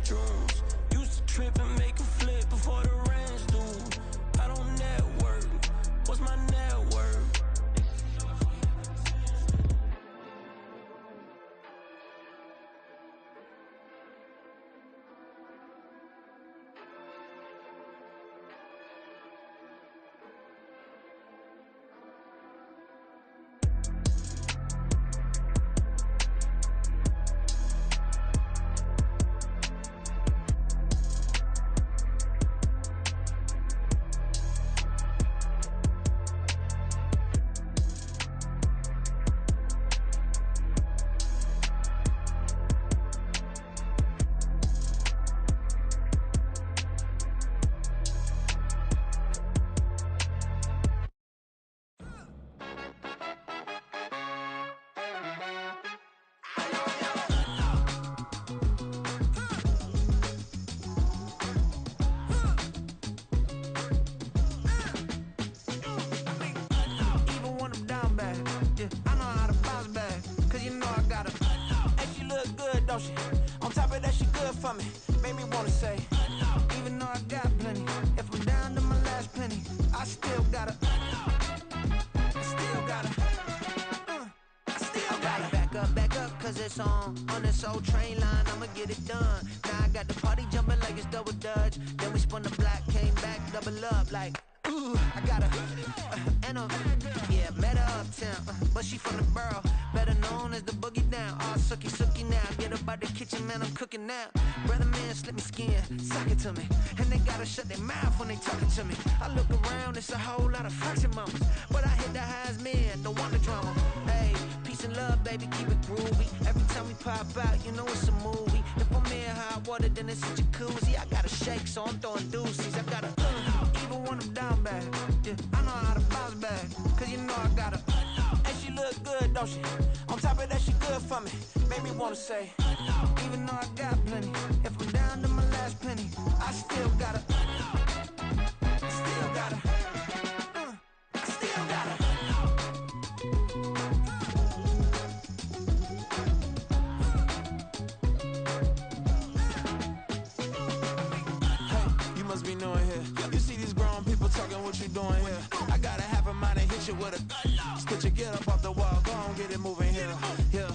bedrooms. Used to trip and make a flip before the rent's due. I don't network. What's my net worth? On top of that, she good for me. Made me wanna say, even though I got plenty, if I'm down to my last penny, I still gotta back up, cause it's on this old train line, I'ma get it done. Now I got the party jumping like it's double dutch. Then we spun the block, came back, double up like, ooh, I got a, yeah, met her uptown, but she from the borough, better known as the boogie down. All sucky now, get up out the kitchen, man, I'm cooking now. Brother man, slip me skin, suck it to me, and they gotta shut their mouth when they talking to me. I look around, it's a whole lot of flirting mamas, but I hit the highs, man, don't want the drama. Hey, peace and love, baby, keep it groovy. Every time we pop out, you know it's a movie. If I'm in hot water, then it's a jacuzzi. I gotta shake, so I'm throwing deuces. I gotta, even when I'm down bad, yeah, I know how to bounce back, cause you know I gotta. And she look good, don't she? On top of that, she good for me. Made me wanna say, even though I got plenty, if I'm down to my last penny, I still gotta. Be knowing here. You see these grown people talking, what you doing here? I gotta have a mind and hit you with a spit you, get up off the wall, go on, get it moving here. Yeah,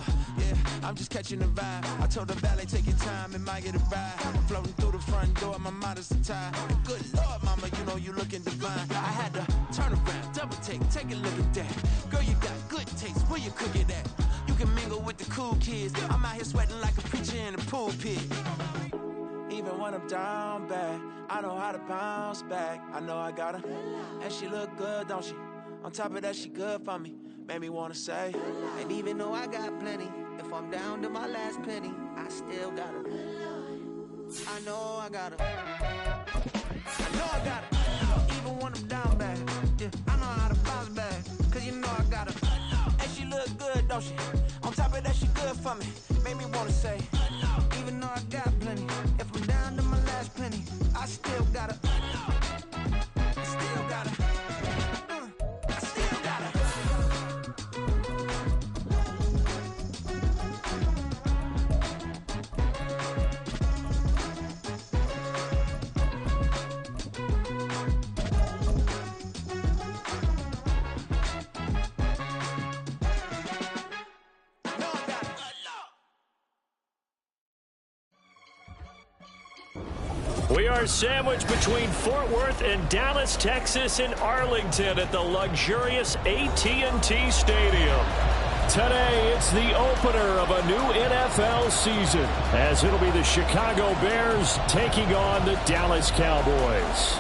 I'm just catching the vibe. I told the valet, take your time, it might get a ride. Floating through the front door, my modest attire. Good Lord, mama, you know you looking divine. I had to turn around, double take a look at that. Girl, you got good taste, where you cook it at? You can mingle with the cool kids. I'm out here sweating like a preacher in a pulpit. Even when I'm down bad, I know how to bounce back. I know I got her, and she look good, don't she? On top of that, she good for me. Made me wanna say, and even though I got plenty, if I'm down to my last penny, I still got her. I know I got her. I know I got her. Even when I'm down bad, yeah, I know how to bounce back, cause you know I got her. And she look good, don't she? On top of that, she good for me. Made me wanna say, even though I got plenty, if I'm down to my last penny, I still gotta. I still gotta. I still gotta. We are sandwiched between Fort Worth and Dallas, Texas, and Arlington at the luxurious AT&T Stadium. Today, it's the opener of a new NFL season, as it'll be the Chicago Bears taking on the Dallas Cowboys.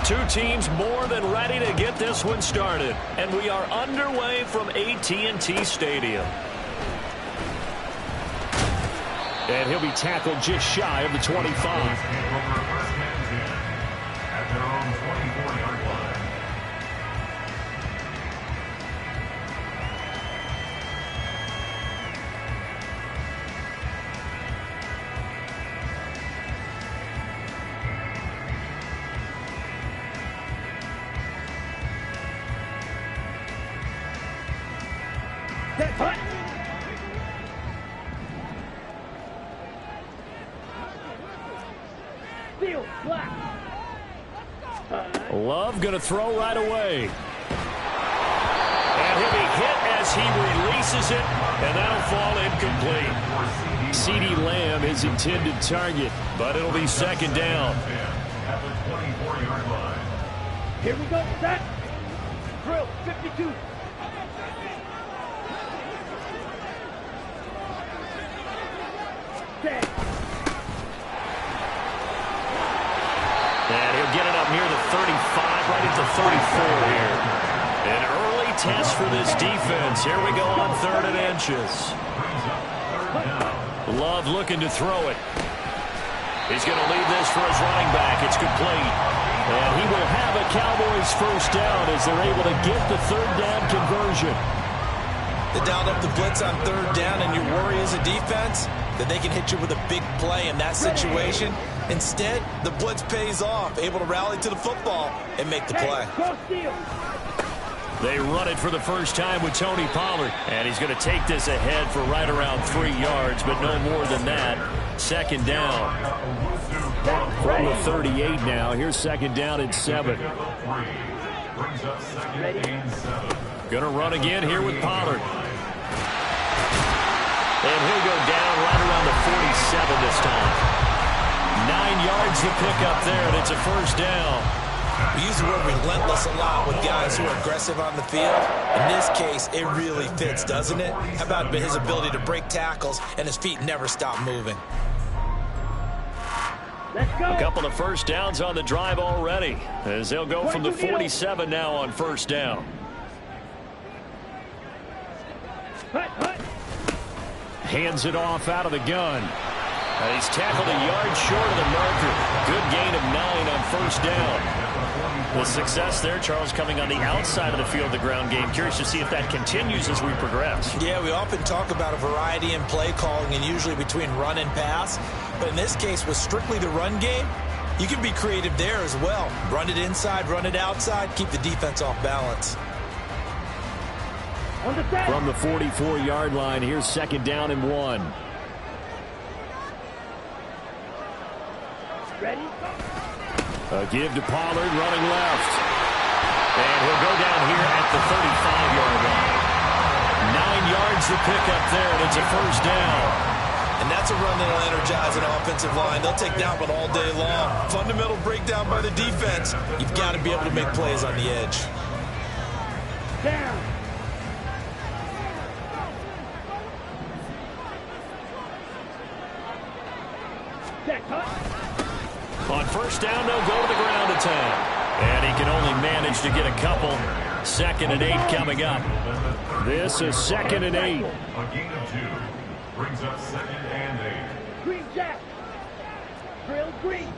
Two teams more than ready to get this one started, and we are underway from AT&T Stadium. And he'll be tackled just shy of the 25. At their own 24-yard line. Love going to throw right away. And he'll be hit as he releases it, and that'll fall incomplete. CeeDee Lamb his intended target, but it'll be second down. Here we go, set. Drill, 52. Set. And he'll get it up near the 35, right at the 34 here. An early test for this defense. Here we go on 3rd and inches. Love looking to throw it. He's going to leave this for his running back. It's complete. And he will have a Cowboys first down as they're able to get the 3rd down conversion. They dialed up the blitz on 3rd down, and you worry as a defense that they can hit you with a big play in that situation. Instead, the blitz pays off, able to rally to the football and make the play. They run it for the first time with Tony Pollard, and he's going to take this ahead for right around 3 yards, but no more than that. Second down. From the 38 now. Here's second down and 7. Going to run again here with Pollard. And he'll go down right around the 47 this time. 9 yards to pick up there, and it's a first down. We use the word relentless a lot with guys who are aggressive on the field. In this case, it really fits, doesn't it? How about his ability to break tackles and his feet never stop moving? Let's go. A couple of first downs on the drive already, as they'll go from the 47 now on first down. Hands it off out of the gun. He's tackled a yard short of the marker. Good gain of 9 on first down. The success there, Charles, coming on the outside of the field, the ground game. Curious to see if that continues as we progress. Yeah, we often talk about a variety in play calling and usually between run and pass. But in this case, with strictly the run game, you can be creative there as well. Run it inside, run it outside, keep the defense off balance. From the 44-yard line, here's second down and 1. Ready? A give to Pollard, running left. And he'll go down here at the 35-yard line. 9 yards to pick up there, and it's a first down. And that's a run that'll energize an offensive line. They'll take that one all day long. Fundamental breakdown by the defense. You've got to be able to make plays on the edge. Down. On first down, they'll go to the ground attack. And he can only manage to get a couple. 2nd and 8 coming up. This is 2nd and 8. A gain of 2 brings up 2nd and 8. Green jack. Drill green.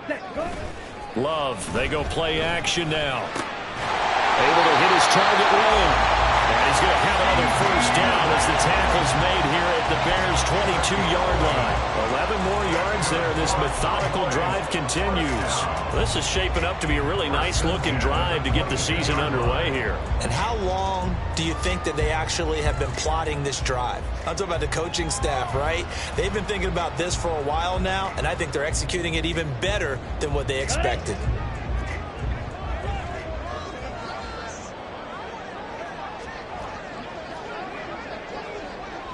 Set, go. Love, they go play action now. Able to hit his target Lamb. And he's going to have another first down as the tackle's made here at the Bears' 22-yard line. 11 more yards there. This methodical drive continues. This is shaping up to be a really nice-looking drive to get the season underway here. And how long do you think that they actually have been plotting this drive? I'm talking about the coaching staff, right? They've been thinking about this for a while now, and I think they're executing it even better than what they expected.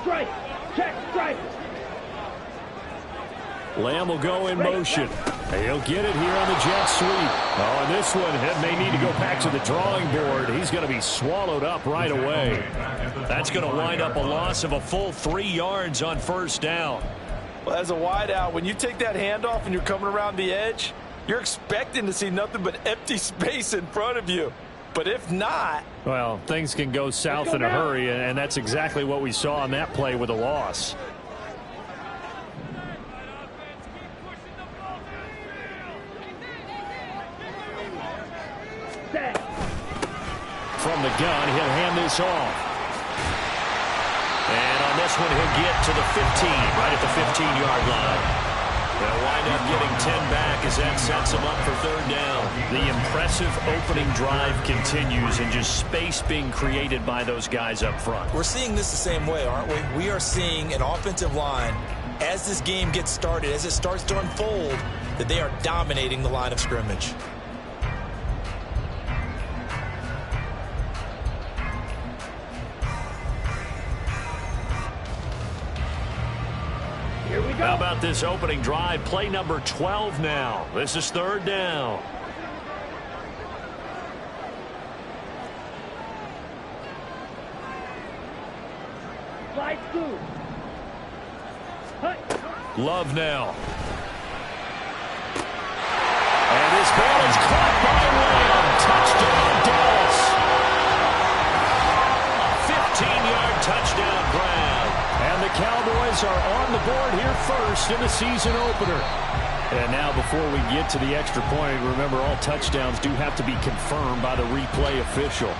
Strike. Check. Strike. Lamb will go in motion. He'll get it here on the jet sweep. Oh, and this one may need to go back to the drawing board. He's going to be swallowed up right away. That's going to wind up a loss of a full 3 yards on first down. Well, as a wideout, when you take that handoff and you're coming around the edge, you're expecting to see nothing but empty space in front of you. But if not... Well, things can go south in a hurry, and that's exactly what we saw on that play with a loss. From the gun, he'll hand this off. And on this one, he'll get to the 15, right at the 15-yard line. They'll wind up getting 10 back as that sets him up for third down. The impressive opening drive continues and just space being created by those guys up front. We're seeing this the same way, aren't we? We are seeing an offensive line, as this game gets started, as it starts to unfold, that they are dominating the line of scrimmage. Here we go. How about this opening drive? Play number 12 now. This is 3rd down. Slide through. Love now. And this ball is caught by Lamb. Touchdown, Dallas. 15-yard touchdown grab. And the Cowboys are on the board here first in the season opener. And now before we get to the extra point, remember all touchdowns do have to be confirmed by the replay official.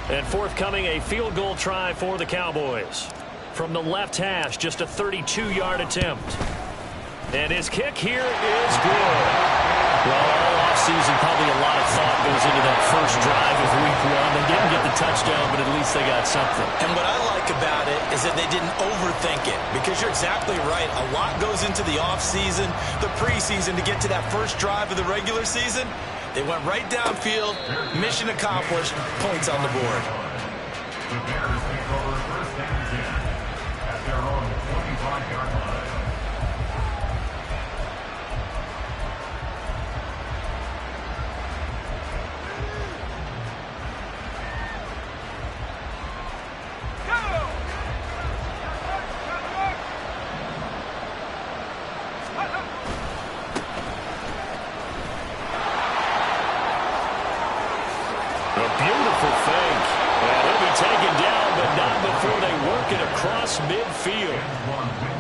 And forthcoming, a field goal try for the Cowboys. From the left hash, just a 32-yard attempt. And his kick here is good. Well, all offseason, probably a lot of thought goes into that first drive of week 1. They didn't get the touchdown, but at least they got something. And what I like about it is that they didn't overthink it, because you're exactly right. A lot goes into the offseason, the preseason, to get to that first drive of the regular season. They went right downfield, mission accomplished, points on the board. The Bears take over 1st and 10 at their own 25-yard line. Midfield.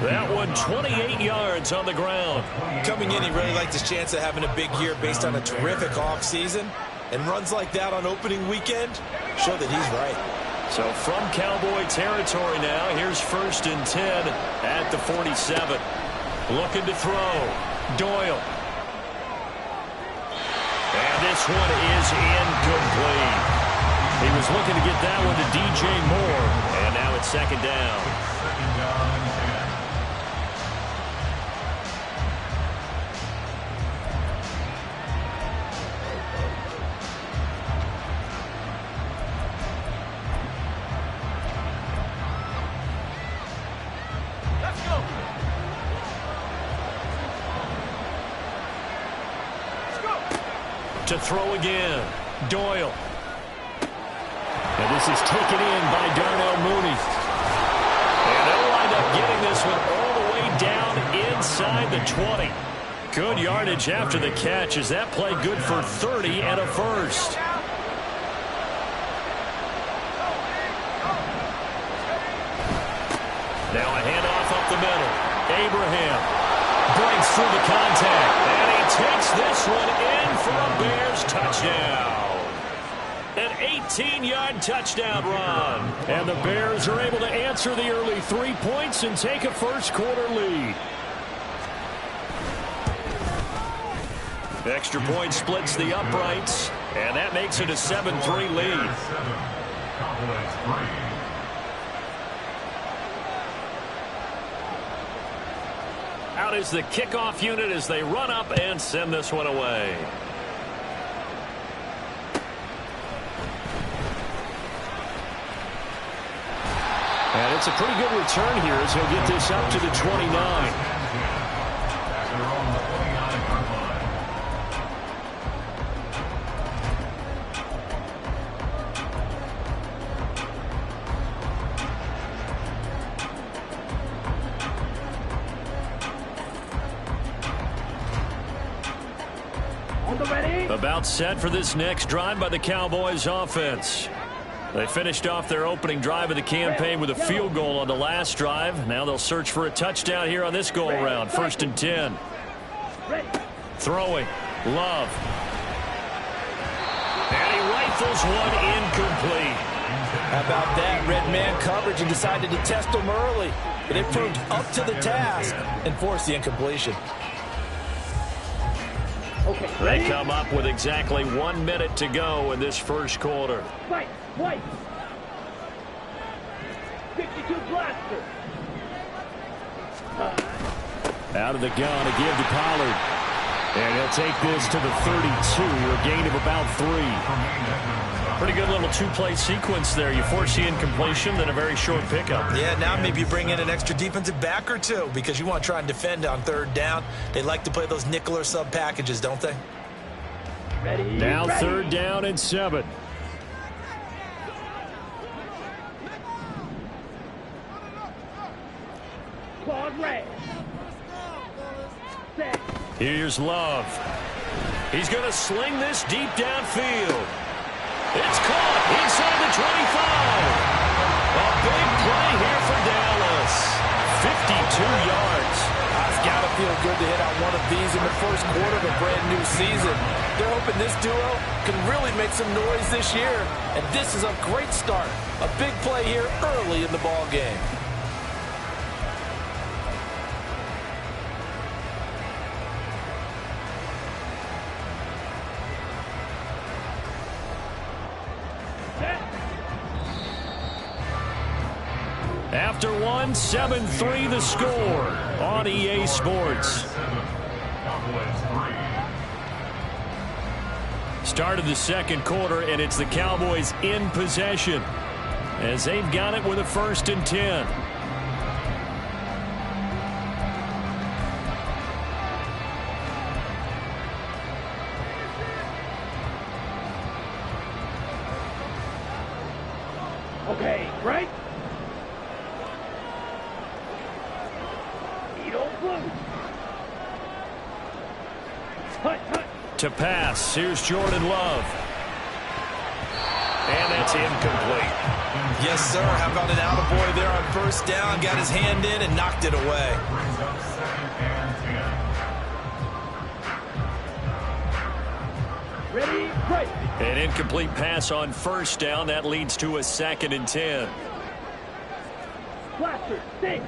That one 28 yards on the ground. Coming in, he really liked his chance of having a big year based on a terrific offseason. And runs like that on opening weekend show that he's right. So from Cowboy territory now, here's 1st and 10 at the 47. Looking to throw. Doyle. And this one is incomplete. He was looking to get that one to DJ Moore. And now it's 2nd down. 2nd down and 10. Let's go. Let's go. To throw again. Doyle. And this is taken in by Darnell Mooney. And they'll wind up getting this one all the way down inside the 20. Good yardage after the catch. Is that play good for 30 and a first? Now a handoff up the middle. Abraham breaks through the contact. And he takes this one in for a Bears touchdown. An 18-yard touchdown run. And the Bears are able to answer the early 3 points and take a first-quarter lead. Extra point splits the uprights, and that makes it a 7-3 lead. Cowboys 3. Out is the kickoff unit as they run up and send this one away. And it's a pretty good return here as he'll get this up to the 29. About set for this next drive by the Cowboys offense. They finished off their opening drive of the campaign with a field goal on the last drive. Now they'll search for a touchdown here on this goal round. 1st and 10. Throwing. Love. And he rifles one incomplete. How about that? Red man coverage and decided to test him early. But it proved up to the task and forced the incompletion. Okay, They come up with exactly 1 minute to go in this first quarter. Fight, white. 52 blaster. Out of the gun, a give to Pollard. And he'll take this to the 32, a gain of about 3. Pretty good little two-play sequence there. You force the incompletion, then a very short pickup. Yeah, now maybe you bring in an extra defensive back or two because you want to try and defend on third down. They like to play those nickel or sub packages, don't they? Ready, now ready. 3rd down and 7. Claude Ray. Set. Here's Love. He's going to sling this deep downfield. It's caught inside the 25. A big play here for Dallas. 52 yards. It's got to feel good to hit on one of these in the first quarter of a brand new season. They're hoping this duo can really make some noise this year. And this is a great start. A big play here early in the ball game. After 1, 7-3 the score on EA Sports. Started the second quarter, and it's the Cowboys in possession as they've got it with a 1st and 10. Okay, right? To pass, here's Jordan Love. And that's incomplete. Yes, sir. How about an attaboy there on 1st down? Got his hand in and knocked it away. Ready, right. An incomplete pass on 1st down. That leads to a 2nd and 10. Blaster, stay.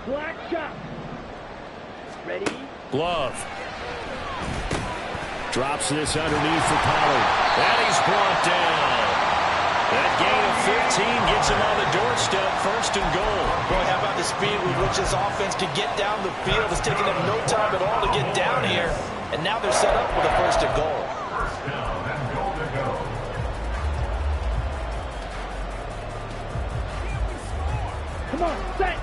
Black shot. Ready. Love. Drops this underneath for Pollard. And he's brought down. That gain of 15 gets him on the doorstep, 1st and goal. Boy, how about the speed with which this offense could get down the field? It's taken them no time at all to get down here. And now they're set up with a 1st and goal. Come on, set.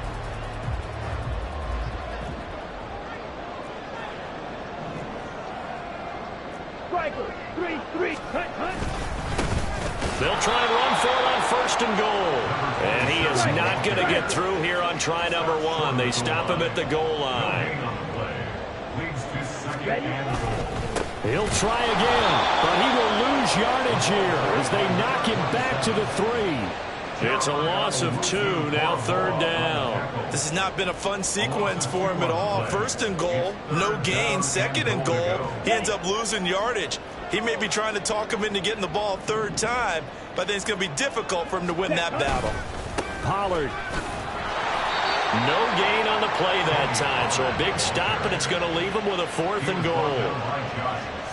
Striker, 3-3, hut, hut. They'll try and run for it on 1st and goal. And he is not going to get through here on try number 1. They stop him at the goal line. He'll try again, but he will lose yardage here as they knock him back to the 3. It's a loss of 2, now 3rd down. This has not been a fun sequence for him at all. 1st and goal, no gain. 2nd and goal, he ends up losing yardage. He may be trying to talk him into getting the ball 3rd time, but I think it's going to be difficult for him to win that battle. Pollard. No gain on the play that time, so a big stop, and it's going to leave him with a 4th and goal.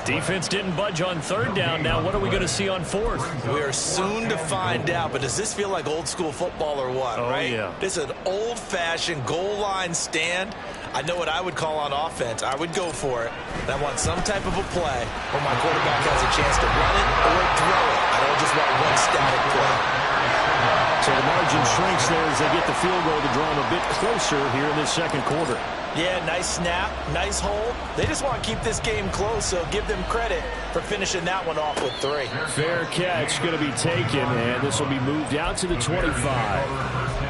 Defense didn't budge on 3rd down. Now what are we going to see on 4th? We are soon to find out, but does this feel like old school football or what, right? Yeah. This is an old-fashioned goal line stand. I know what I would call on offense. I would go for it. I want some type of a play where my quarterback has a chance to run it or throw it. I don't just want one static play. So the margin shrinks there as they get the field goal to draw them a bit closer here in this second quarter. Yeah, nice snap, nice hold. They just want to keep this game close, so give them credit for finishing that one off with 3. Fair catch going to be taken, and this will be moved out to the 25.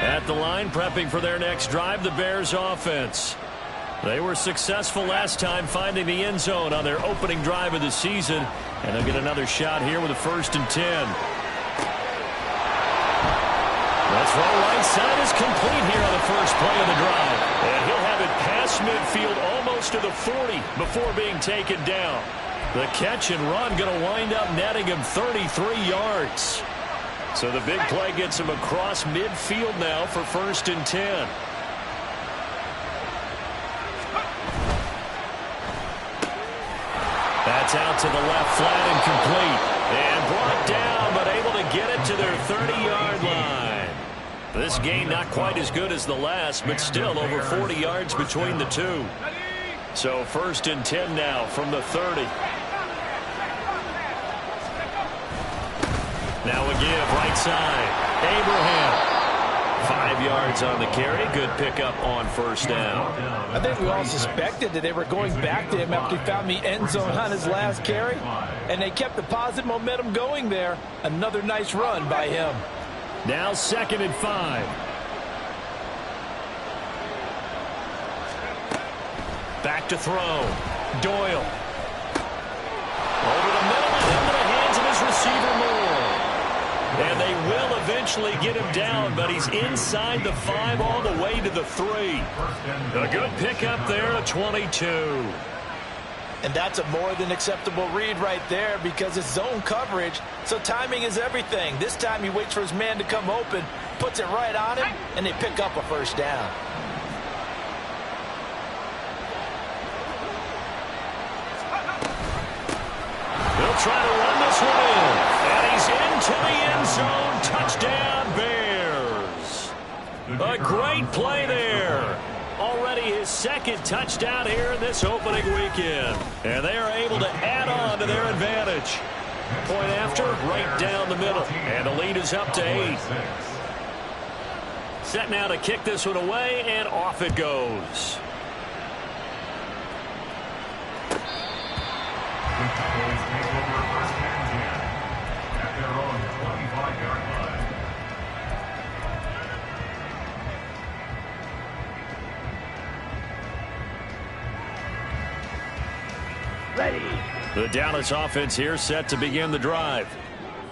At the line, prepping for their next drive, the Bears offense. They were successful last time finding the end zone on their opening drive of the season, and they'll get another shot here with a 1st and 10. The throw right side is complete here on the first play of the drive. And he'll have it past midfield almost to the 40 before being taken down. The catch and run going to wind up netting him 33 yards. So the big play gets him across midfield now for 1st and 10. That's out to the left, flat and complete. And brought down, but able to get it to their 30-yard line. This gain not quite as good as the last, but still over 40 yards between the two. So 1st and 10 now from the 30. Now a give, right side. Abraham. 5 yards on the carry. Good pickup on 1st down. I think we all suspected that they were going back to him after he found the end zone on his last carry. And they kept the positive momentum going there. Another nice run by him. Now 2nd and 5. Back to throw. Doyle. Over the middle and into the hands of his receiver Moore. And they will eventually get him down, but he's inside the 5 all the way to the 3. A good pickup there at 22. And that's a more than acceptable read right there because it's zone coverage, so timing is everything. This time he waits for his man to come open, puts it right on him, and they pick up a 1st down. They'll try to run this one in. And he's into the end zone. Touchdown, Bears. A great play there. Already his 2nd touchdown here in this opening weekend. And they are able to add on to their advantage. Point after, right down the middle. And the lead is up to 8. Set now to kick this one away, and off it goes. Ready. The Dallas offense here set to begin the drive.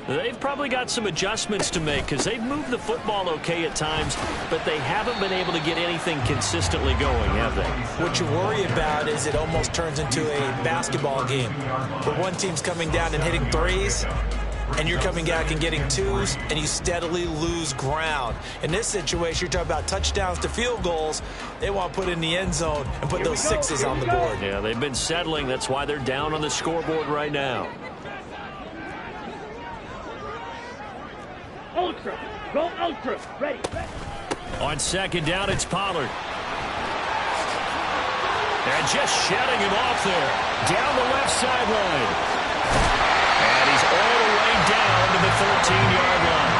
They've probably got some adjustments to make because they've moved the football okay at times, but they haven't been able to get anything consistently going, have they? What you worry about is it almost turns into a basketball game where one team's coming down and hitting threes, and you're coming back and getting twos, and you steadily lose ground. In this situation, you're talking about touchdowns to field goals. They want to put in the end zone and put those sixes on the board. Yeah, they've been settling. That's why they're down on the scoreboard right now. Ultra. Go ultra. Ready. On 2nd down, it's Pollard. And just shedding him off there. Down the left sideline. And he's all the way down to the 13-yard line.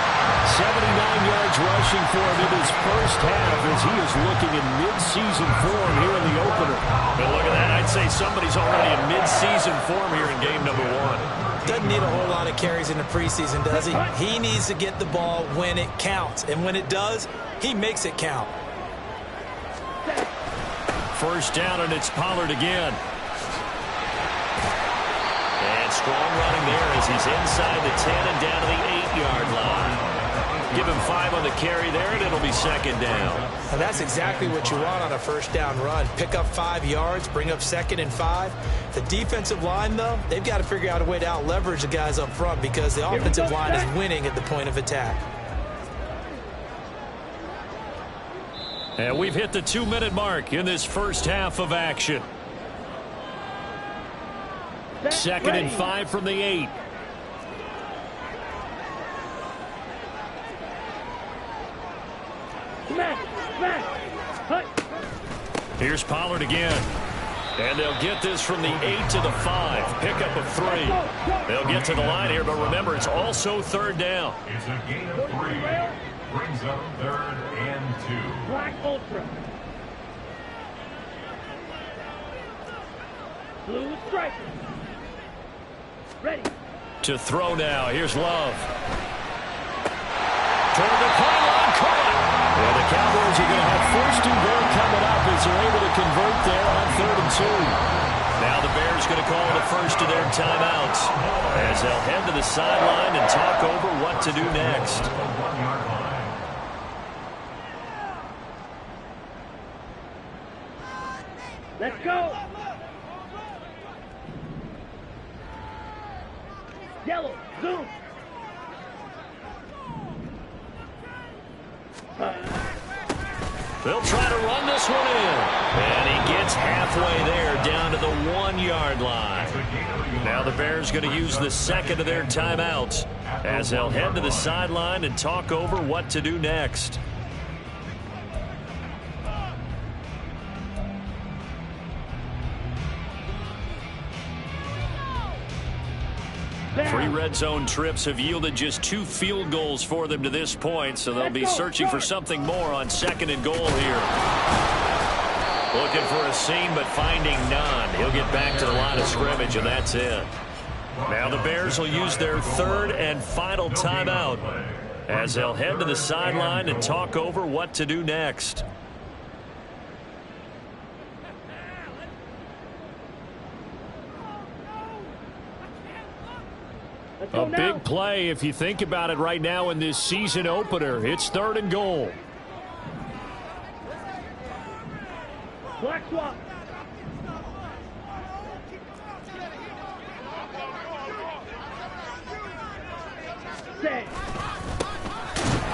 79 yards rushing for him in his first half as he is looking in mid-season form here in the opener. And look at that. I'd say somebody's already in mid-season form here in game number 1. Doesn't need a whole lot of carries in the preseason, does he? He needs to get the ball when it counts. And when it does, he makes it count. 1st down, and it's Pollard again. And strong running there as he's inside the 10 and down to the 8-yard line. Give him 5 on the carry there, and it'll be 2nd down. Now that's exactly what you want on a 1st down run. Pick up 5 yards, bring up 2nd and 5. The defensive line, though, they've got to figure out a way to out-leverage the guys up front because the offensive line is winning at the point of attack. And we've hit the 2-minute mark in this first half of action. 2nd and 5 from the 8. Here's Pollard again. And they'll get this from the 8 to the 5. Pick up of 3. They'll get to the line here, but remember, it's also 3rd down. It's a gain of 3. Brings up 3rd and 2. Black Ultra. Blue stripe. Ready. To throw now. Here's Love. Toward the pylon, caught. And the Cowboys are going to have 1st and goal coming up as they're able to convert there on 3rd and 2. Now the Bears going to call the first of their timeouts as they'll head to the sideline and talk over what to do next. Let's go. Yellow, zoom. They'll try to run this one in. And he gets halfway there down to the 1-yard line. Now the Bears going to use the second of their timeouts as they'll head to the sideline and talk over what to do next. Three red zone trips have yielded just 2 field goals for them to this point, so they'll be searching for something more on 2nd and goal here. Looking for a seam, but finding none. He'll get back to the line of scrimmage, and that's it. Now the Bears will use their 3rd and final timeout as they'll head to the sideline and talk over what to do next. A big play if you think about it right now in this season opener. It's 3rd and goal. Black swap. Set.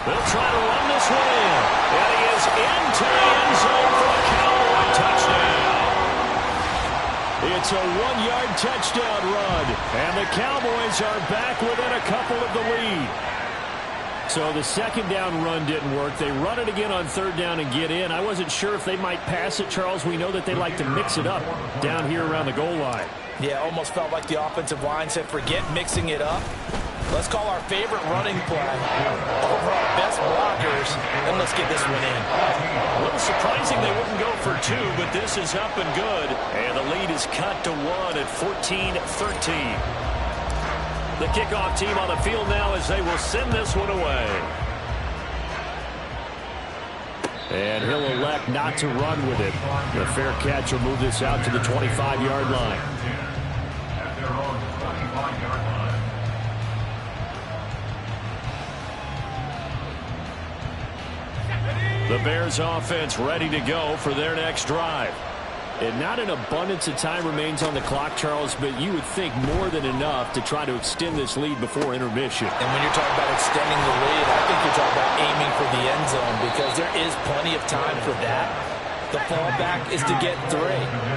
They'll try to run this one in. And he is into the end zone for a Cowboy touchdown. It's a 1-yard touchdown run. And the Cowboys are back within a couple of the lead. So the 2nd down run didn't work. They run it again on 3rd down and get in. I wasn't sure if they might pass it, Charles. We know that they like to mix it up down here around the goal line. Yeah, almost felt like the offensive line said, forget mixing it up. Let's call our favorite running play over our best blockers, and let's get this one in. A little surprising they wouldn't go for 2, but this is up and good. And the lead is cut to 1 at 14-13. The kickoff team on the field now as they will send this one away. And he'll elect not to run with it. The fair catch will move this out to the 25-yard line. At their own 25-yard line. The Bears offense ready to go for their next drive. And not an abundance of time remains on the clock, Charles, but you would think more than enough to try to extend this lead before intermission. And when you're talking about extending the lead, I think you're talking about aiming for the end zone because there is plenty of time for that. The fallback is to get 3.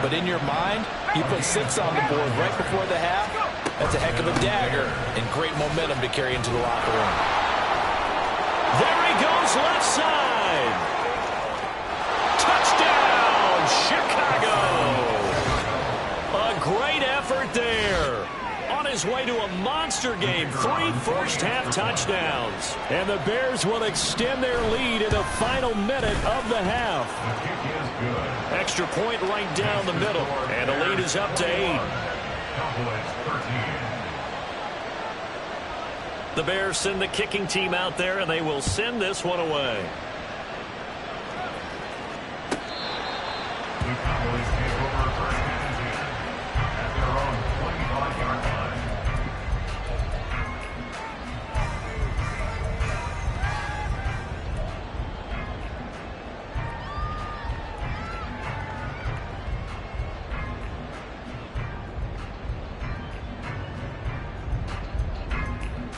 But in your mind, you put 6 on the board right before the half. That's a heck of a dagger and great momentum to carry into the locker room. There he goes left side. Touchdown, Chicago. A great effort there. On his way to a monster game, 3 first-half touchdowns. And the Bears will extend their lead in the final minute of the half. Extra point right down the middle, and the lead is up to 8. The Bears send the kicking team out there, and they will send this one away. The Cowboys take over first and 10 at their own 25-yard line.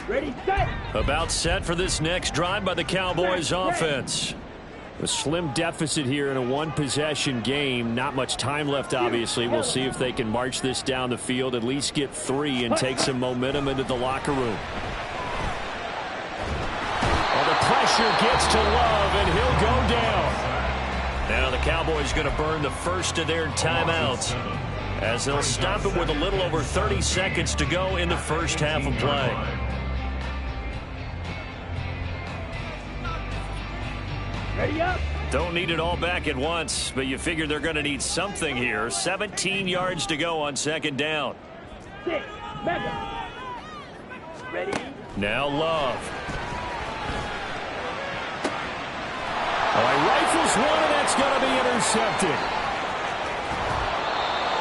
Ready, set. About set for this next drive by the Cowboys offense. A slim deficit here in a 1-possession game. Not much time left, obviously. We'll see if they can march this down the field, at least get 3 and take some momentum into the locker room. Well, the pressure gets to Love, and he'll go down. Now the Cowboys going to burn the first of their timeouts as they'll stop it with a little over 30 seconds to go in the first half of play. Ready up. Don't need it all back at once, but you figure they're going to need something here. 17 yards to go on 2nd down. 6, mega. Ready. Now Love. Oh, he rifles one, and that's going to be intercepted.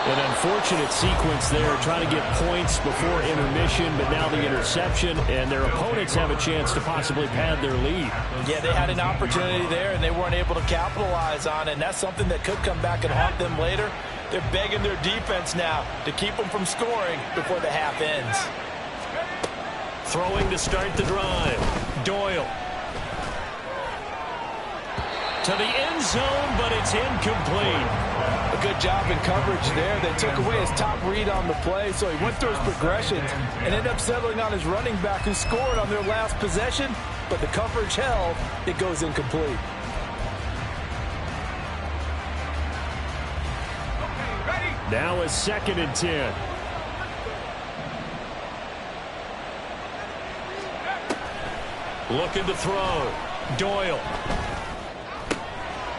An unfortunate sequence there, trying to get points before intermission, but now the interception, and their opponents have a chance to possibly pad their lead. Yeah, they had an opportunity there, and they weren't able to capitalize on it, and that's something that could come back and haunt them later. They're begging their defense now to keep them from scoring before the half ends. Throwing to start the drive. Doyle. To the end zone, but it's incomplete. A good job in coverage there. They took away his top read on the play, so he went through his progressions and ended up settling on his running back who scored on their last possession, but the coverage held. It goes incomplete. Now a 2nd and 10. Looking to throw. Doyle.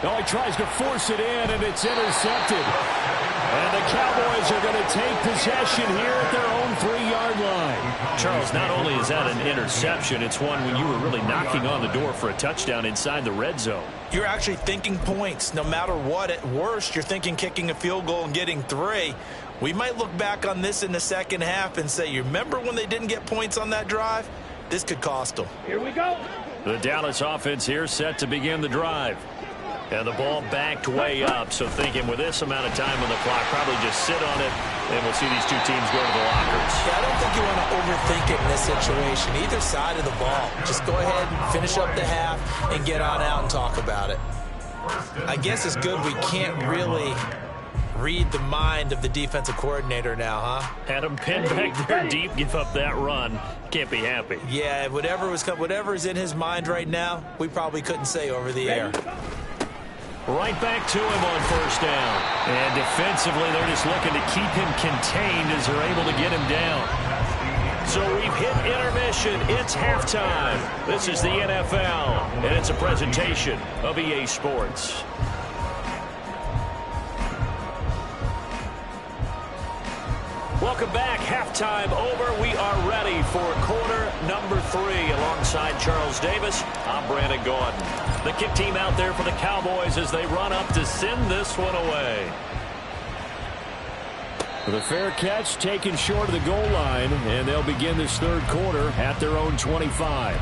Oh, he tries to force it in, and it's intercepted. And the Cowboys are going to take possession here at their own 3-yard line. Charles, not only is that an interception, it's one when you were really knocking on the door for a touchdown inside the red zone. You're actually thinking points no matter what. At worst, you're thinking kicking a field goal and getting 3. We might look back on this in the second half and say, you remember when they didn't get points on that drive? This could cost them. Here we go. The Dallas offense here set to begin the drive. And the ball backed way up, so thinking with this amount of time on the clock, probably just sit on it, and we'll see these two teams go to the lockers. Yeah, I don't think you want to overthink it in this situation, either side of the ball. Just go ahead and finish up the half and get on out and talk about it. I guess it's good we can't really read the mind of the defensive coordinator now, huh? Had him pinned back there deep, give up that run. Can't be happy. Yeah, whatever is in his mind right now, we probably couldn't say over the air. Right back to him on 1st down. And defensively, they're just looking to keep him contained as they're able to get him down. So we've hit intermission. It's halftime. This is the NFL, and it's a presentation of EA Sports. Welcome back. Halftime over. We are ready for quarter number 3. Alongside Charles Davis, I'm Brandon Gordon. The kick team out there for the Cowboys as they run up to send this one away. The fair catch taken short of the goal line, and they'll begin this 3rd quarter at their own 25.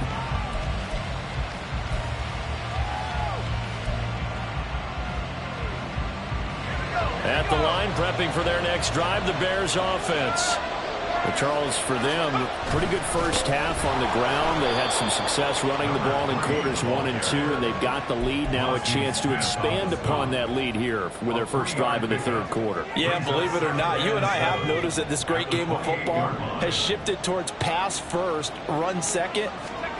At the line, prepping for their next drive, the Bears offense. Well, Charles, for them, pretty good first half on the ground. They had some success running the ball in quarters 1 and 2, and they've got the lead now, a chance to expand upon that lead here with their first drive in the 3rd quarter. Yeah, believe it or not, you and I have noticed that this great game of football has shifted towards pass first, run second.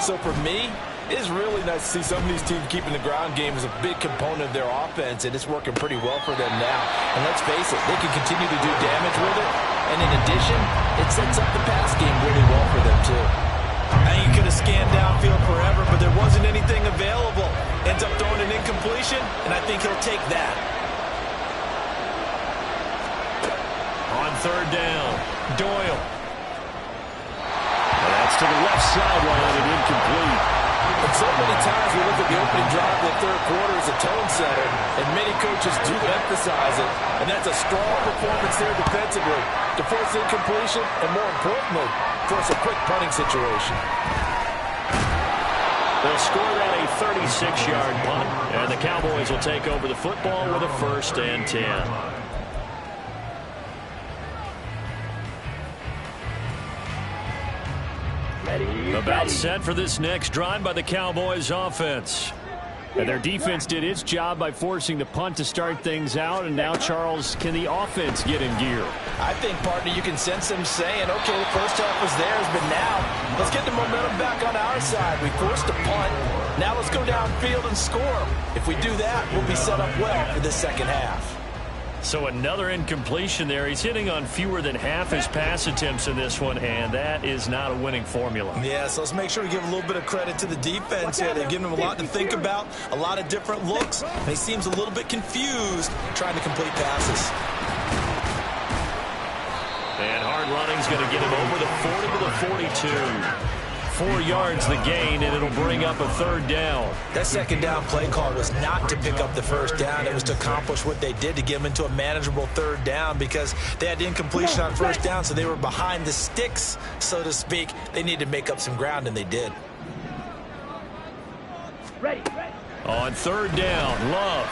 So for me, it is really nice to see some of these teams keeping the ground game as a big component of their offense, and it's working pretty well for them now. And let's face it, they can continue to do damage with it. And in addition, it sets up the pass game really well for them, too. I think you could have scanned downfield forever, but there wasn't anything available. Ends up throwing an incompletion, and I think he'll take that. On 3rd down, Doyle. And that's to the left sideline and incomplete. And so many times we look at the opening drive of the 3rd quarter as a tone setter, and many coaches do emphasize it, and that's a strong performance there defensively to force incompletion and, more importantly, force a quick punting situation. They'll score that a 36-yard punt, and the Cowboys will take over the football with a 1st and 10. About set for this next drive by the Cowboys offense. And their defense did its job by forcing the punt to start things out. And now, Charles, can the offense get in gear? I think, partner, you can sense them saying, okay, the first half was theirs, but now let's get the momentum back on our side. We forced a punt. Now let's go downfield and score. If we do that, we'll be set up well for this second half. So another incompletion there. He's hitting on fewer than half his pass attempts in this one, and that is not a winning formula. Yeah, so let's make sure we give a little bit of credit to the defense here. They've given him a lot to think about, a lot of different looks, and he seems a little bit confused trying to complete passes. And hard running's going to get him over the 40 to the 42. 4 yards the gain, and it'll bring up a 3rd down. That second down play call was not to pick up the 1st down. It was to accomplish what they did, to get them into a manageable 3rd down, because they had incompletion on 1st down, so they were behind the sticks, so to speak. They needed to make up some ground, and they did. Ready. On 3rd down, Love.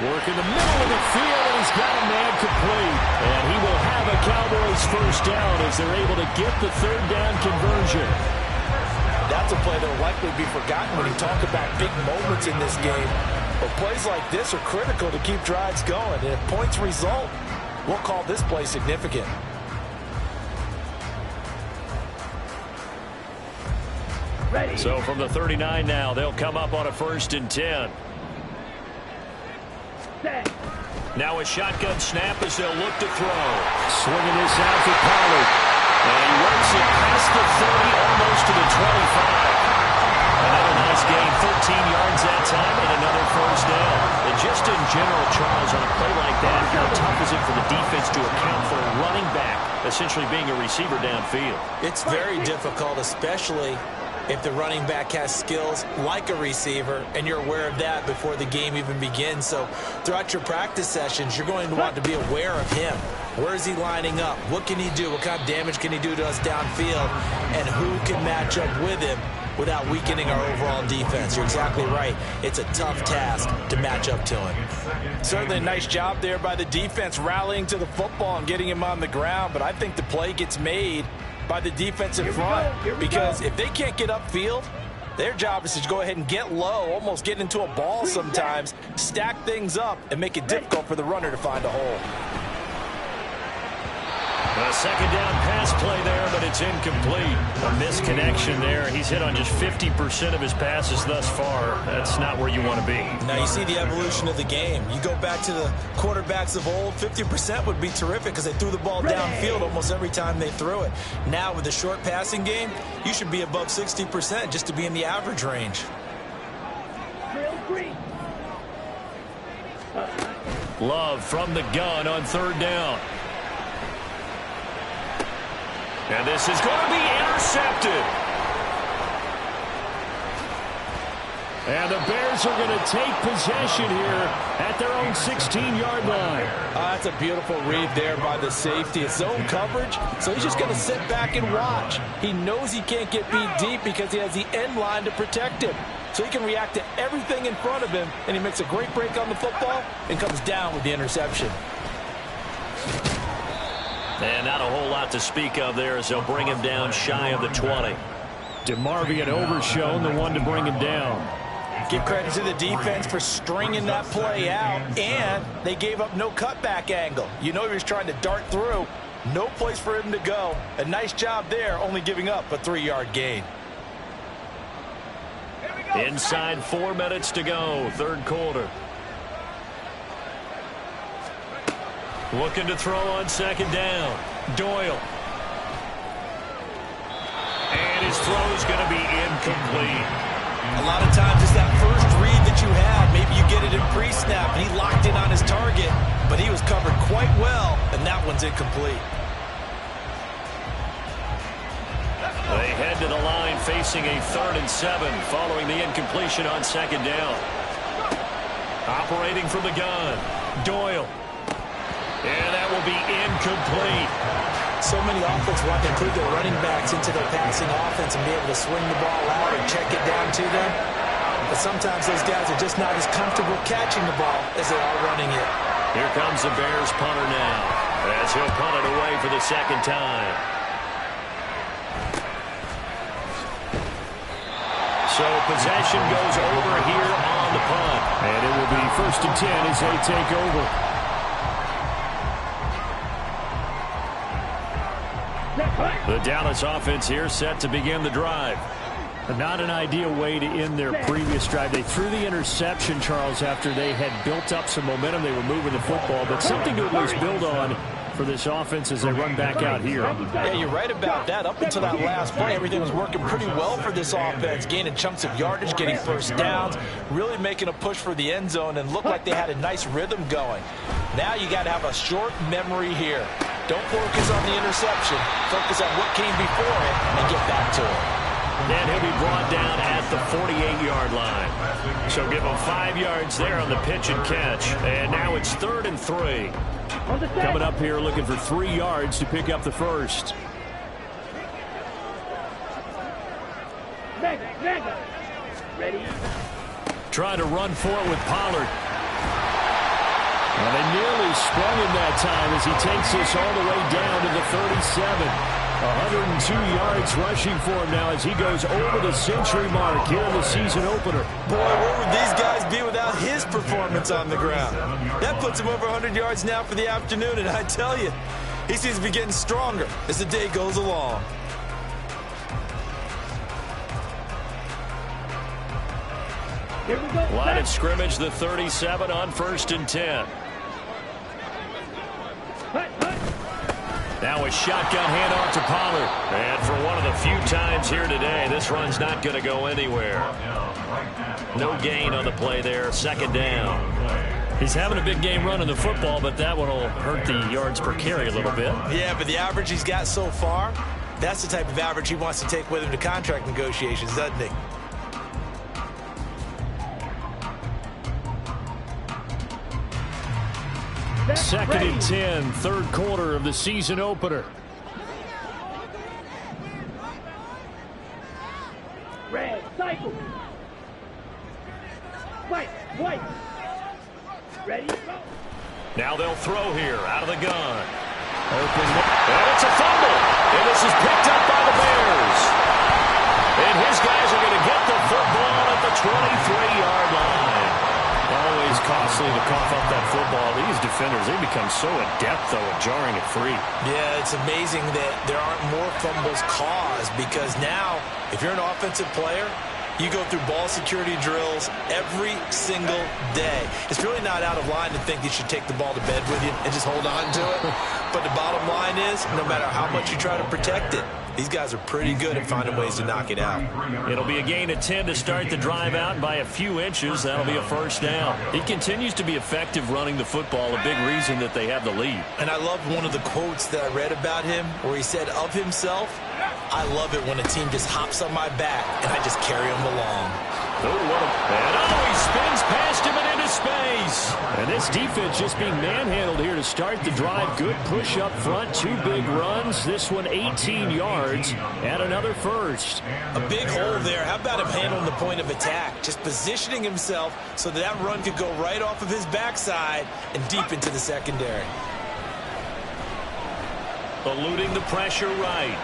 Work in the middle of the field, and he's got a man complete. And he will have a Cowboys 1st down as they're able to get the 3rd down conversion. That's a play that will likely be forgotten when you talk about big moments in this game. But plays like this are critical to keep drives going. And if points result, we'll call this play significant. Ready. So from the 39 now, they'll come up on a 1st and 10. Set. Now a shotgun snap as they'll look to throw. Swinging this out for Pollard. And he works it past the 30, almost to the 25. Another nice gain, 13 yards that time, and another 1st down. And just in general, Charles, on a play like that, how tough is it for the defense to account for a running back essentially being a receiver downfield? It's very difficult, especially if the running back has skills like a receiver, and you're aware of that before the game even begins. So throughout your practice sessions, you're going to want to be aware of him. Where is he lining up? What can he do? What kind of damage can he do to us downfield? And who can match up with him without weakening our overall defense? You're exactly right. It's a tough task to match up to him. Certainly a nice job there by the defense rallying to the football and getting him on the ground. But I think the play gets made by the defense in front, because if they can't get upfield, their job is to go ahead and get low, almost get into a ball sometimes, stack things up, and make it difficult for the runner to find a hole. A 2nd down pass play there, but it's incomplete. A misconnection there. He's hit on just 50% of his passes thus far. That's not where you want to be. Now you see the evolution of the game. You go back to the quarterbacks of old, 50% would be terrific because they threw the ball downfield almost every time they threw it. Now with the short passing game, you should be above 60% just to be in the average range. Drill 3. Love from the gun on 3rd down. And this is going to be intercepted. And the Bears are going to take possession here at their own 16-yard line. That's a beautiful read there by the safety. It's zone coverage, so he's just going to sit back and watch. He knows he can't get beat deep because he has the end line to protect him. So he can react to everything in front of him, and he makes a great break on the football and comes down with the interception. And not a whole lot to speak of there as they'll bring him down shy of the 20. DeMarvion Overshown, the one to bring him down. Give credit to the defense for stringing that play out, and they gave up no cutback angle. You know he was trying to dart through. No place for him to go. A nice job there, only giving up a 3-yard gain. Inside 4 minutes to go, 3rd quarter. Looking to throw on 2nd down. Doyle. And his throw is going to be incomplete. A lot of times it's that first read that you had. Maybe you get it in pre-snap, and he locked in on his target, but he was covered quite well, and that one's incomplete. They head to the line facing a 3rd and 7 following the incompletion on 2nd down. Operating from the gun. Doyle. And that will be incomplete. So many offenses want to include their running backs into their passing offense and be able to swing the ball out and check it down to them. But sometimes those guys are just not as comfortable catching the ball as they are running it. Here comes the Bears punter now as he'll punt it away for the 2nd time. So possession goes over here on the punt. And it will be 1st and 10 as they take over. The Dallas offense here set to begin the drive. Not an ideal way to end their previous drive. They threw the interception, Charles, after they had built up some momentum. They were moving the football, but something to at least build on for this offense as they run back out here. Yeah, you're right about that. Up until that last play, everything was working pretty well for this offense, gaining chunks of yardage, getting 1st downs, really making a push for the end zone, and looked like they had a nice rhythm going. Now you got to have a short memory here. Don't focus on the interception. Focus on what came before it and get back to it. And he'll be brought down at the 48-yard line. So give him 5 yards there on the pitch and catch. And now it's 3rd and 3. Coming up here looking for 3 yards to pick up the first. Ready? Trying to run for it with Pollard. And they nearly sprung him that time as he takes this all the way down to the 37. 102 yards rushing for him now as he goes over the century mark here in the season opener. Boy, where would these guys be without his performance on the ground? That puts him over 100 yards now for the afternoon, and I tell you, he seems to be getting stronger as the day goes along. Here we go. Line of scrimmage, the 37 on 1st and 10. Now a shotgun handoff to Pollard. And for one of the few times here today, this run's not going to go anywhere. No gain on the play there. 2nd down. He's having a big game running the football, but that one will hurt the yards per carry a little bit. Yeah, but the average he's got so far, that's the type of average he wants to take with him to contract negotiations, doesn't he? Second and 10, 3rd quarter of the season opener. Red, cycle. White. Ready? Go. Now they'll throw here out of the gun. Open. And it's a fumble. And this is picked up by the Bears. And his guys are going to get the football at the 23-yard line. Always costly to cough up that football. These defenders, they become so adept, though, at jarring it free. Yeah, it's amazing that there aren't more fumbles caused because now, if you're an offensive player, you go through ball security drills every single day. It's really not out of line to think you should take the ball to bed with you and just hold on to it. But the bottom line is, no matter how much you try to protect it, these guys are pretty good at finding ways to knock it out. It'll be a gain of 10 to start the drive out, and by a few inches, that'll be a 1st down. He continues to be effective running the football, a big reason that they have the lead. And I love one of the quotes that I read about him where he said of himself, "I love it when a team just hops on my back and I just carry them along." He spins past him and into space. And this defense just being manhandled here to start the drive. Good push up front, 2 big runs. This one 18 yards and another 1st. A big hole there. How about him handling the point of attack? Just positioning himself so that run could go right off of his backside and deep into the secondary. Eluding the pressure right.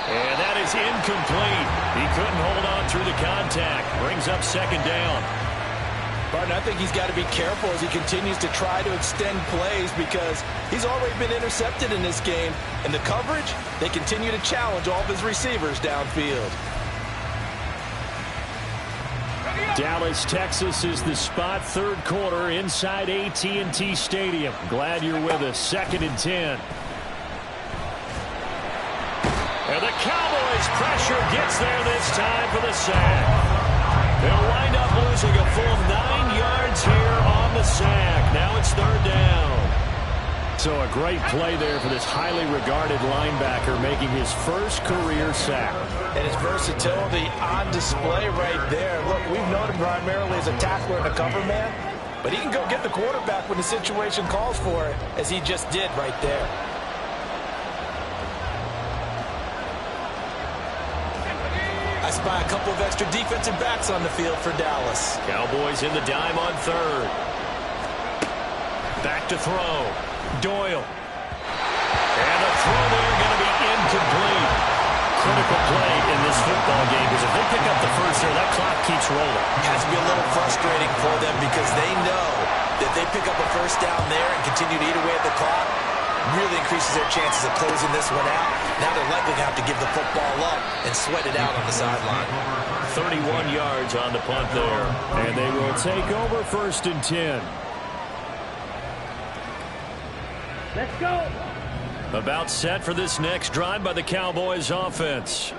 And that is incomplete. He couldn't hold on through the contact. Brings up 2nd down. Barton, I think he's got to be careful as he continues to try to extend plays because he's already been intercepted in this game. And the coverage, they continue to challenge all of his receivers downfield. Dallas, Texas is the spot. 3rd quarter inside AT&T Stadium. Glad you're with us. 2nd and 10. And the Cowboys' pressure gets there this time for the sack. They'll wind up losing a full 9 yards here on the sack. Now it's 3rd down. So a great play there for this highly regarded linebacker making his first career sack. And his versatility on display right there. Look, we've known him primarily as a tackler and a cover man, but he can go get the quarterback when the situation calls for it, as he just did right there. I spy a couple of extra defensive backs on the field for Dallas. Cowboys in the dime on 3rd. Back to throw. Doyle. And the throw there going to be incomplete. Critical play in this football game because if they pick up the first there, that clock keeps rolling. It has to be a little frustrating for them because they know that they pick up a 1st down there and continue to eat away at the clock. Really increases their chances of closing this one out. Now they're likely to have to give the football up and sweat it out on the sideline. 31 yards on the punt there. And they will take over 1st and 10. Let's go. About set for this next drive by the Cowboys offense.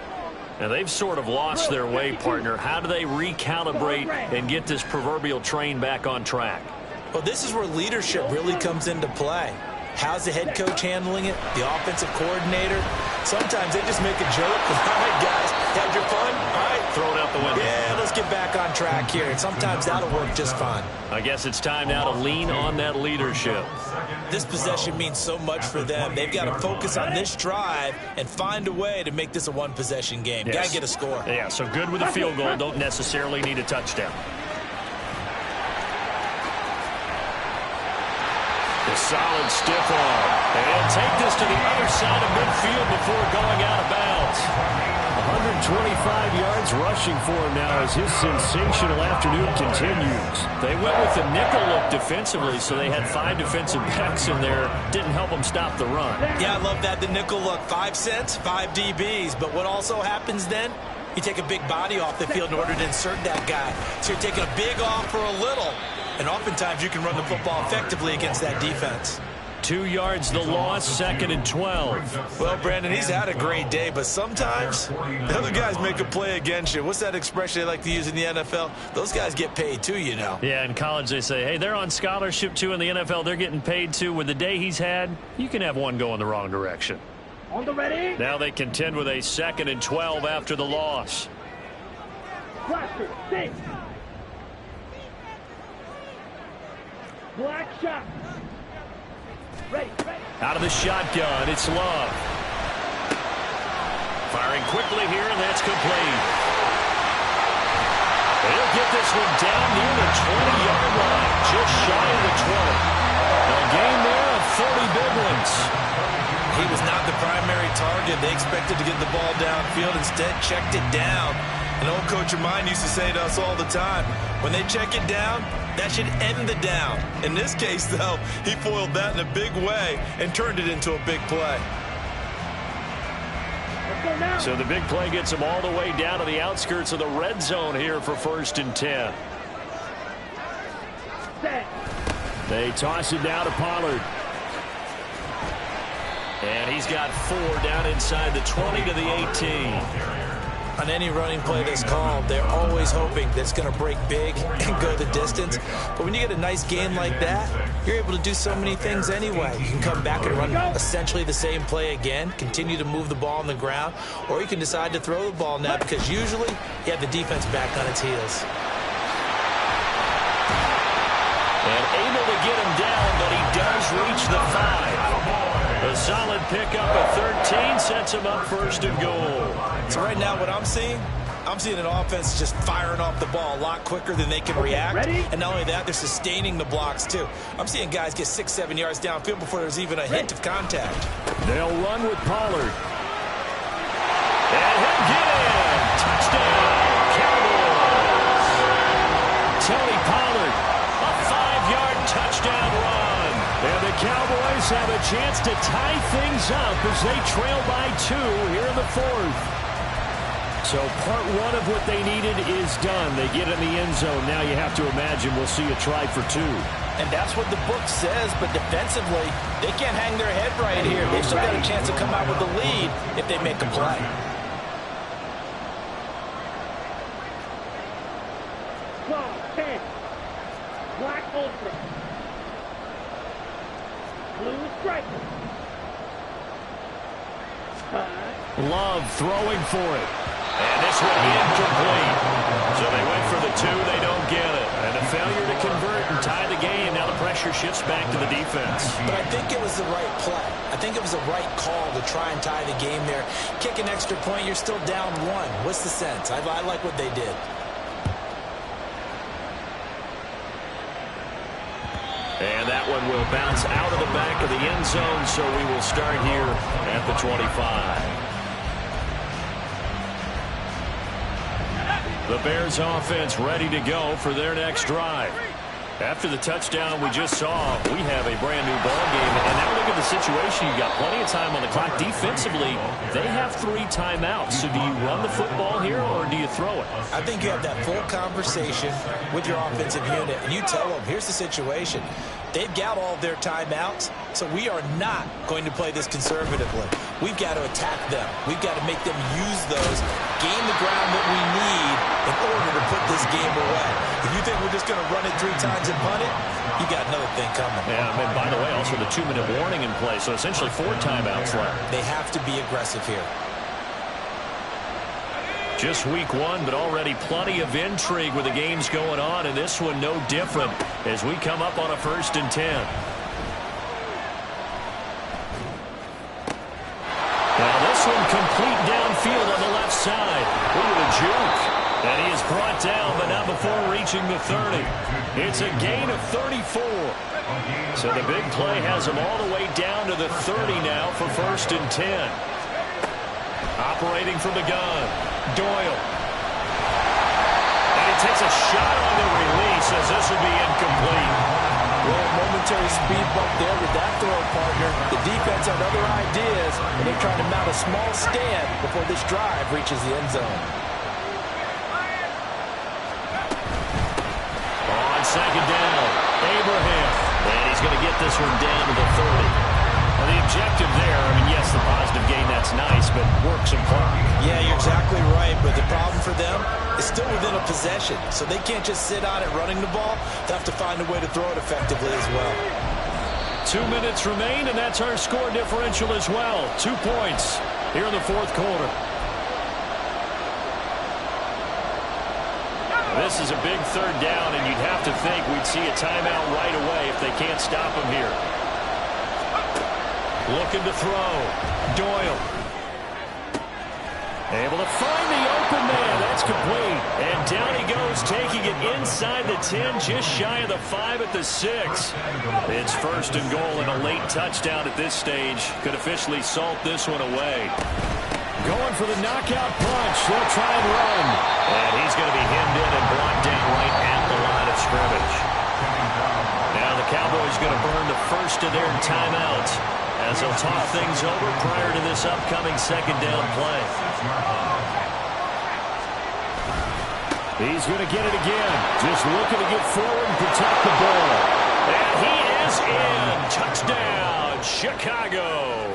And they've sort of lost their way, partner. How do they recalibrate and get this proverbial train back on track? Well, this is where leadership really comes into play. How's the head coach handling it? The offensive coordinator? Sometimes they just make a joke. All right, guys, had your fun? All right. Throw it out the window. Yeah, let's get back on track here. And sometimes that'll work just fine. I guess it's time now to lean on that leadership. This possession means so much for them. They've got to focus on this drive and find a way to make this a one-possession game. Yes. Got to get a score. Yeah, so good with a field goal. Don't necessarily need a touchdown. The solid stiff arm. And take this to the other side of midfield before going out of bounds. 125 yards rushing for him now as his sensational afternoon continues. They went with the nickel look defensively, so they had 5 defensive backs in there. Didn't help them stop the run. Yeah, I love that, the nickel look. 5 cents, 5 DBs. But what also happens then? You take a big body off the field in order to insert that guy. So you're taking a big off for a little. And oftentimes you can run the football effectively against that defense. 2 yards the loss, 2nd and 12. Well, Brandon, he's had a great day, but sometimes the other guys make a play against you. What's that expression they like to use in the NFL? Those guys get paid too, you know. Yeah, in college they say, hey, they're on scholarship too. In the NFL, they're getting paid too. With the day he's had, you can have one go in the wrong direction. On the ready. Now they contend with a 2nd and 12 after the loss. Blaster, 6. Black shot. Ready. Out of the shotgun, it's Love. Firing quickly here, and that's complete. They'll get this one down near the 20-yard line, just shy of the 20. A gain there of 40 big ones. He was not the primary target. They expected to get the ball downfield. Instead, checked it down. An old coach of mine used to say to us all the time, when they check it down, that should end the down. In this case, though, he foiled that in a big way and turned it into a big play. So the big play gets them all the way down to the outskirts of the red zone here for 1st and 10. They toss it down to Pollard. And he's got 4 down inside the 20 to the 18. On any running play that's called, they're always hoping that it's going to break big and go the distance. But when you get a nice game like that, you're able to do so many things anyway. You can come back and run essentially the same play again, continue to move the ball on the ground, or you can decide to throw the ball now because usually you have the defense back on its heels. And able to get him down, but he does reach the 5. A solid pickup at 13 sets him up 1st and goal. So right now what I'm seeing an offense just firing off the ball a lot quicker than they can react. And not only that, they're sustaining the blocks too. I'm seeing guys get 6-7 yards downfield before there's even a hint of contact. They'll run with Pollard. And he'll get in. Touchdown, Cowboys. Tony Pollard, a 5-yard touchdown run. And the Cowboys have a chance to tie things up as they trail by 2 here in the 4th. So part 1 of what they needed is done. They get in the end zone. Now you have to imagine we'll see a try for 2. And that's what the book says, but defensively, they can't hang their head right here. They've still got a chance to come out with the lead if they make a play. Black Ultra. Blue striker. Love throwing for it. And this will be incomplete. So they went for the 2. They don't get it. And a failure to convert and tie the game. Now the pressure shifts back to the defense. But I think it was the right play. I think it was the right call to try and tie the game there. Kick an extra point, you're still down 1. What's the sense? I like what they did. And that one will bounce out of the back of the end zone, so we will start here at the 25. The Bears offense ready to go for their next drive. After the touchdown we just saw, we have a brand new ball game. And now look at the situation. You got plenty of time on the clock. Defensively, they have 3 timeouts. So do you run the football here or do you throw it? I think you have that full conversation with your offensive unit, and you tell them, here's the situation. They've got all their timeouts, so we are not going to play this conservatively. We've got to attack them. We've got to make them use those, gain the ground that we need in order to put this game away. If you think we're just going to run it 3 times and punt it, you got another thing coming. Yeah, and by the way, also the 2-minute warning in play, so essentially 4 timeouts left. They have to be aggressive here. Just week 1, but already plenty of intrigue with the games going on, and this one no different as we come up on a 1st and 10. Now this one complete downfield on the left side. Look at the juke. And he is brought down, but not before reaching the 30. It's a gain of 34. So the big play has him all the way down to the 30 now for 1st and 10. Operating from the gun, Doyle. And he takes a shot on the release as this will be incomplete. Well, momentary speed bump there with that throw partner. The defense had other ideas, and they're trying to mount a small stand before this drive reaches the end zone. On 2nd down, Abraham. And he's going to get this one down to the 30. Now the objective there, I mean, yes, the positive gain, that's nice, but work some clock. Yeah, you're exactly right, but the problem for them is still within a possession, so they can't just sit on it running the ball. They have to find a way to throw it effectively as well. 2 minutes remain, and that's our score differential as well. 2 points here in the 4th quarter. This is a big 3rd down, and you'd have to think we'd see a timeout right away if they can't stop him here. Looking to throw. Doyle. Able to find the open man. That's complete. And down he goes, taking it inside the 10, just shy of the 5 at the 6. It's 1st and goal, and a late touchdown at this stage could officially salt this one away. Going for the knockout punch. They'll try and run. And he's going to be hemmed in and brought down right at the line of scrimmage. Now the Cowboys going to burn the first of their timeouts as they'll talk things over prior to this upcoming 2nd down play. He's going to get it again. Just looking to get forward and protect the ball. And he is in. Touchdown, Chicago.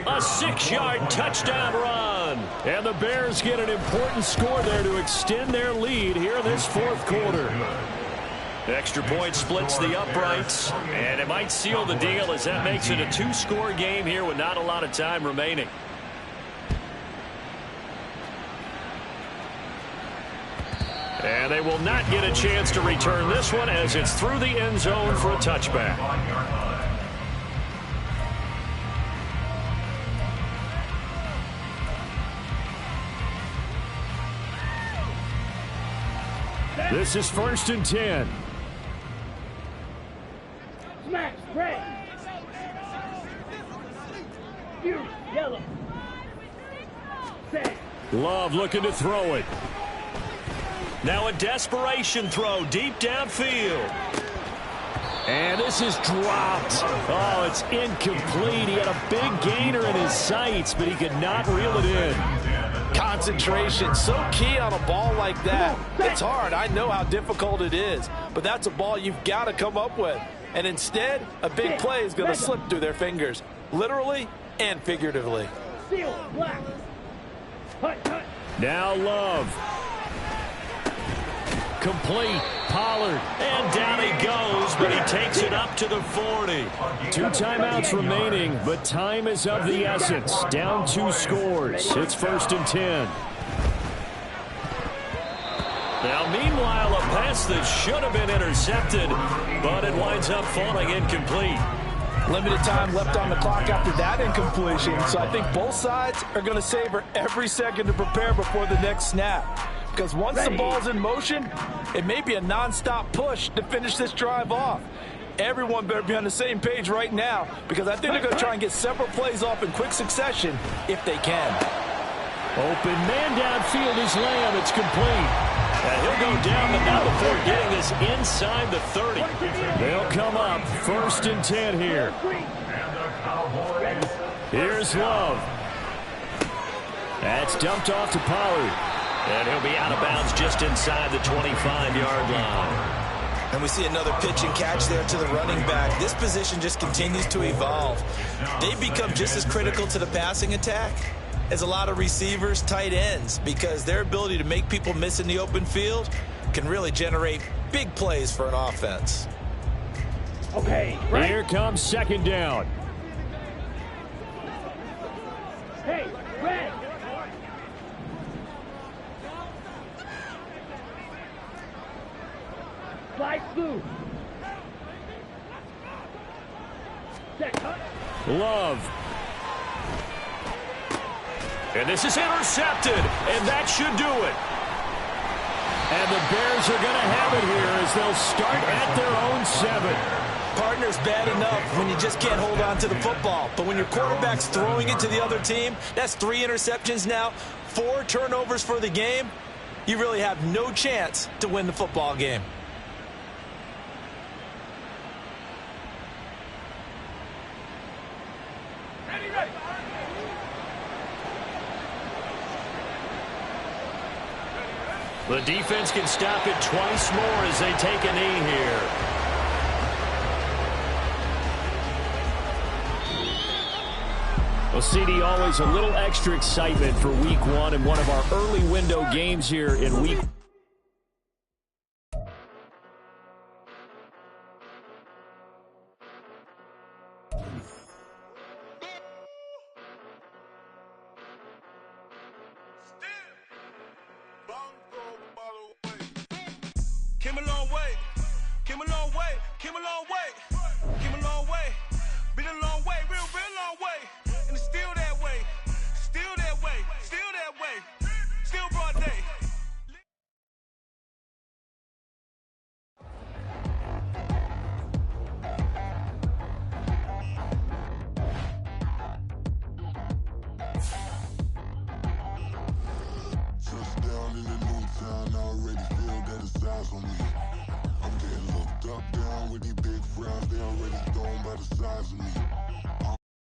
A 6-yard touchdown run. And the Bears get an important score there to extend their lead here in this 4th quarter. Extra point splits the uprights, and it might seal the deal as that makes it a 2-score game here with not a lot of time remaining. And they will not get a chance to return this one as it's through the end zone for a touchback. This is 1st and 10. Smash, red. You, yellow. Set. Love looking to throw it. Now a desperation throw deep downfield. And this is dropped. Oh, it's incomplete. He had a big gainer in his sights, but he could not reel it in. Concentration, so key on a ball like that. It's hard. I know how difficult it is, but that's a ball you've got to come up with. And instead, a big play is going to slip through their fingers, literally and figuratively. Seal, black. Hut, hut. Now Love. Complete. Pollard. And down he goes, but he takes it up to the 40. 2 timeouts remaining, but time is of the essence. Down 2 scores. It's 1st and 10. Now, meanwhile, a pass that should have been intercepted, but it winds up falling incomplete. Limited time left on the clock after that incompletion, so I think both sides are going to savor every second to prepare before the next snap. Because once the ball's in motion, it may be a non-stop push to finish this drive off. Everyone better be on the same page right now, because I think they're going to try and get several plays off in quick succession if they can. Open man downfield is Lamb. It's complete. And he'll go down, but not before getting this inside the 30. They'll come up 1st and 10 here. Here's Love. That's dumped off to Pollard. And he'll be out of bounds just inside the 25-yard line. And we see another pitch and catch there to the running back. This position just continues to evolve. They've become just as critical to the passing attack as a lot of receivers, tight ends, because their ability to make people miss in the open field can really generate big plays for an offense. Okay, right. Here comes second down. Hey, red. Slide through. Set, cut. Love. And this is intercepted, and that should do it. And the Bears are going to have it here as they'll start at their own 7. Partner's bad enough when you just can't hold on to the football. But when your quarterback's throwing it to the other team, that's 3 interceptions now, 4 turnovers for the game. You really have no chance to win the football game. The defense can stop it twice more as they take a knee here. Well, CD, always a little extra excitement for week 1 and one of our early window games here in week. Came a long way, came a long way, came a long way, came a long way, been a long way, real long way, and it's still that way, still that way, still that way, still broad day. Touchdown in the new town, I already feel that it's eyes on me. I'm getting looked up, down with these big frowns, they already thrown by the size of me.